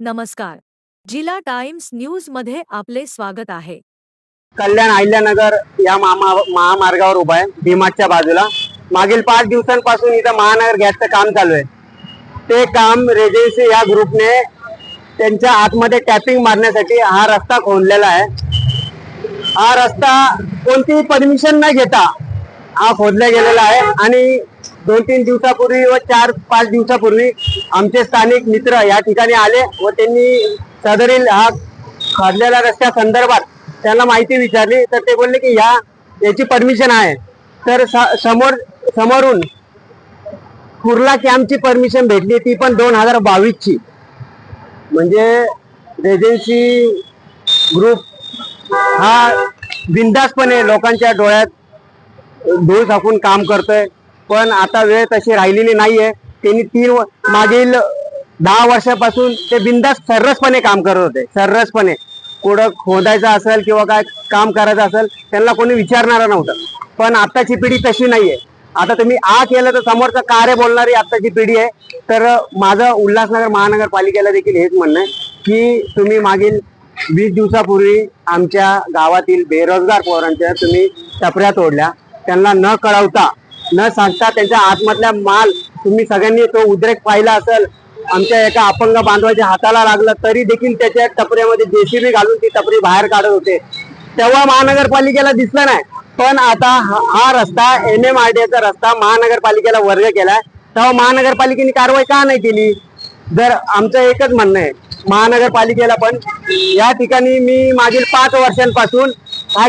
नमस्कार. जिला times news मध्ये आपले स्वागत आहे. कल्याण अहिल्यानगर या महामार्गावर उभा आहे, डीमार्टच्या बाजूला. मागील 5 दिवसांपासून इथं महानगर गॅसचं काम चालू आहे. ते काम रेजेन्सी या ग्रुपने त्यांच्या आतमध्ये टॅपिंग मारण्यासाठी हा रस्ता खोदलेला आहे. हा रस्ता कोणतीही परमिशन न घेता हा खोदला गेलेला आहे आणि 2-3 दिवसापूर्वी व 4-5 दिवसापूर्वी आमचे स्थानिक मित्र या ठिकाणी आले व त्यांनी सदरील हा खोदलेल्या रस्त्या संदर्भात त्यांना माहिती विचारली. तर ते बोलले की याची परमिशन आहे. तर समोरून कुर्ला कॅम्पची परमिशन भेटली, ती पण 2022 ची. म्हणजे रेजेन्सी ग्रुप हा बिनधास्तपणे लोकांच्या डोळ्यात धूळ टाकून काम करतोय. पण आता वेळ तशी राहिलेली नाहीये. त्यांनी मागील 10 वर्षापासून ते बिनधास्त सर्रासपणे काम करत होते. सर्रासपणे कुठं खोदायचं असेल किंवा काय काम करायचं असेल त्यांना कोणी विचारणार नव्हतं. पण आताची पिढी तशी नाहीये. आता तुम्ही केलं तर समोरचं कार्य बोलणारी आताची पिढी आहे. तर माझं उल्हासनगर महानगरपालिकेला देखील हेच म्हणणं आहे की तुम्ही मागील 20 दिवसापूर्वी आमच्या गावातील बेरोजगार पोरांच्या तुम्ही टपऱ्या तोडल्या. त्यांना न कळवता न सांगता त्यांच्या आतमधला माल तुम्ही सगळ्यांनी तो उद्रेक पाहिला असेल. आमच्या एका अपंग बांधवाच्या हाताला लागलं तरी देखील त्याच्या टपऱ्यामध्ये जेसीबी घालून ती टपरी बाहेर काढत होते. तेव्हा महानगरपालिकेला दिसलं नाही. पण आता हा रस्ता MMRDA रस्ता महानगरपालिकेला वर्ग केलाय, तेव्हा महानगरपालिकेने कारवाई का नाही केली? जर आमचं एकच म्हणणं आहे महानगरपालिकेला पण, या ठिकाणी मी मागील 5 वर्षांपासून हा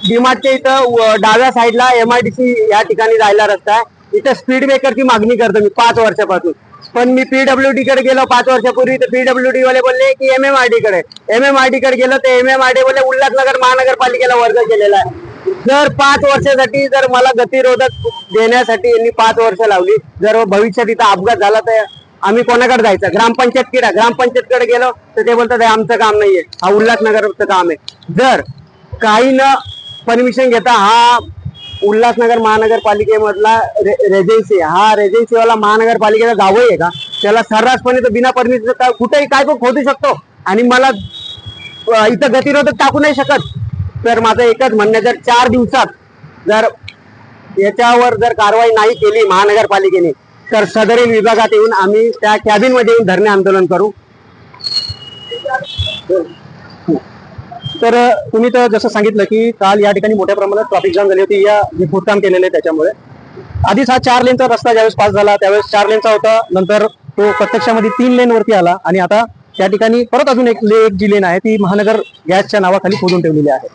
डीमार्टच्या इथं डाव्या साईडला MIDC या ठिकाणी जायला रस्ता आहे. इथं स्पीड ब्रेकरची मागणी करतो मी 5 वर्षापासून. पण मी PWD कडे गेलो 5 वर्षापूर्वी, तर PWD वाले बोलले की MMRD कडे गेलो तर MMRD बोलले उल्हासनगर महानगरपालिकेला वर्ग केलेला आहे. जर 5 वर्षासाठी जर मला गतिरोधक देण्यासाठी यांनी 5 वर्ष लावली, जर भविष्यात इथं अपघात झाला तर आम्ही कोणाकडे जायचं? ग्रामपंचायतकडे गेलो तर ते बोलतात आमचं काम नाहीये, हा उल्हासनगरचं काम आहे. जर काही न परमिशन घेता हा उल्हासनगर महानगरपालिकेमधला रेजेन्सीवाला महानगरपालिकेचा गावही आहे का? त्याला सर्रासपणे तर बिना परमिशन कुठेही काय पण खोदू शकतो आणि मला इथं गतिरोधक टाकू नाही शकत. तर माझं एकच म्हणणं, जर 4 दिवसात जर याच्यावर जर कारवाई नाही केली महानगरपालिकेने तर सदरील विभागात येऊन आम्ही त्या कॅबिन मध्ये येऊन धरणे आंदोलन करू. तर तुम्ही तर जसं सांगितलं की काल या ठिकाणी मोठ्या प्रमाणात ट्रॅफिक जाम झाली होती या जे खोदकाम केलेले त्याच्यामुळे. आधीच हा 4 लेनचा रस्ता ज्यावेळेस पास झाला त्यावेळेस 4 लेनचा होता, नंतर तो प्रत्यक्षामध्ये 3 लेन वरती आला आणि आता त्या ठिकाणी परत अजून एक जी लेन आहे ती महानगर गॅसच्या नावाखाली खोदून ठेवलेली आहे.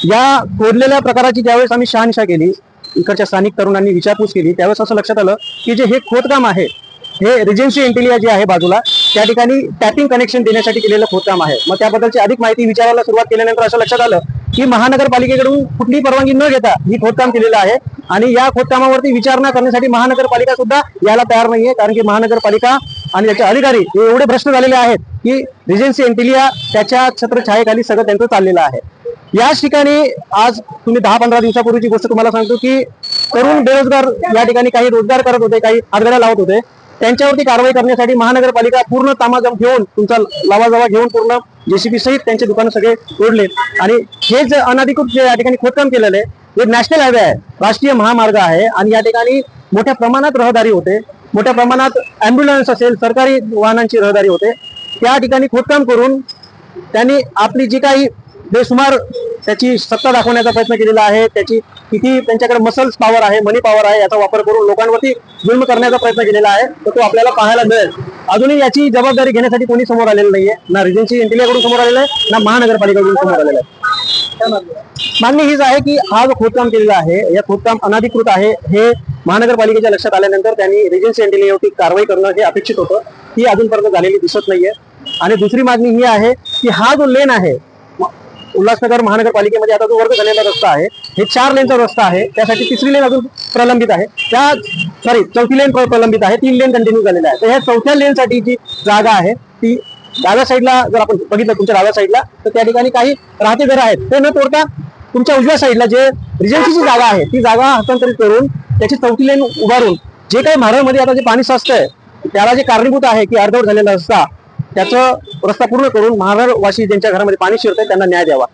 या खोदलेल्या प्रकाराची ज्यावेळेस आम्ही शहानिशा केली, इकडच्या स्थानिक तरुणांनी विचारपूस केली, त्यावेळेस असं लक्षात आलं की जे हे खोदकाम आहे हे रेजेन्सी इंटेलिया जे आहे बाजूला त्या ठिकाणी टॅपिंग कनेक्शन देण्यासाठी केलेलं खोदकाम आहे. मग त्याबद्दलची अधिक माहिती विचारायला सुरुवात केल्यानंतर असं लक्षात आलं की महानगरपालिकेकडून कुठलीही परवानगी न घेता ही खोदकाम केलेलं आहे आणि या खोदकामावरती विचारणा करण्यासाठी महानगरपालिका सुद्धा यायला तयार नाहीये. कारण की महानगरपालिका आणि त्याचे अधिकारी हे एवढे भ्रष्ट झालेले आहेत की रेजेन्सी इंटेलिया त्याच्या छत्रछायेखाली सगळं त्यांचं चाललेलं आहे. याच ठिकाणी आज तुम्ही 10-15 दिवसापूर्वीची गोष्ट तुम्हाला सांगतो की तरुण बेरोजगार या ठिकाणी काही रोजगार करत होते, काही हातगाड्या लावत होते. त्यांच्यावरती कारवाई करण्यासाठी महानगरपालिका पूर्ण तामाजम घेऊन तुमचा लावाजवा घेऊन पूर्ण JCB सहित त्यांचे दुकानं सगळे तोडले आणि हे जे अनधिकृत जे या ठिकाणी खोदकाम केलेलं आहे हे नॅशनल हायवे आहे, राष्ट्रीय महामार्ग आहे आणि या ठिकाणी मोठ्या प्रमाणात रहदारी होते, मोठ्या प्रमाणात ॲम्ब्युलन्स असेल सरकारी वाहनांची रहदारी होते. त्या ठिकाणी खोदकाम करून त्यांनी आपली जी काही बेसुमार त्याची सत्ता दाखवण्याचा प्रयत्न केलेला आहे, त्याची किती त्यांच्याकडे मसल्स पॉवर आहे, मनी पॉवर आहे, याचा वापर करून लोकांवरती जुल्म करण्याचा प्रयत्न केलेला आहे. तर तो आपल्याला पाहायला मिळेल. अजूनही याची जबाबदारी घेण्यासाठी कोणी समोर आलेलं नाहीये, ना रेजेन्सी इंटेलियाकडून समोर आलेलं आहे ना महानगरपालिकेकडून समोर आलेलं आहे. मागणी हीच आहे की हा जो खोदकाम केलेला आहे या खोदकाम अनधिकृत आहे हे महानगरपालिकेच्या लक्षात आल्यानंतर त्यांनी रेजेन्सी इंटेलियावरती कारवाई करणं हे अपेक्षित होतं. ही अजूनपर्यंत झालेली दिसत नाहीये. आणि दुसरी मागणी ही आहे की हा जो लेन आहे उल्हासनगर महानगरपालिकेमध्ये आता जो वर्ग झालेला रस्ता आहे हे 4 लेनचा रस्ता आहे, त्यासाठी 3री लेन अजून प्रलंबित आहे. चौथी लेन प्रलंबित आहे, 3 लेन कंटिन्यू झालेला आहे. तर ह्या 4थ्या लेनसाठी जी जागा आहे ती डाव्या साईडला जर आपण बघितलं तुमच्या डाव्या साईडला तर त्या ठिकाणी काही राहते घर आहेत. ते न तोडता तुमच्या उजव्या साईडला जे रेजेन्सीची जागा आहे ती जागा हस्तांतरित करून त्याची 4थी लेन उभारून जे काही महारामध्ये आता जे पाणी साचतंय त्याला जे कारणीभूत आहे की अर्धवट झालेला रस्ता त्याचं रस्ता पूर्ण करून महाराष्ट्रवासी ज्यांच्या घरामध्ये पाणी शिरतंय त्यांना न्याय द्यावा.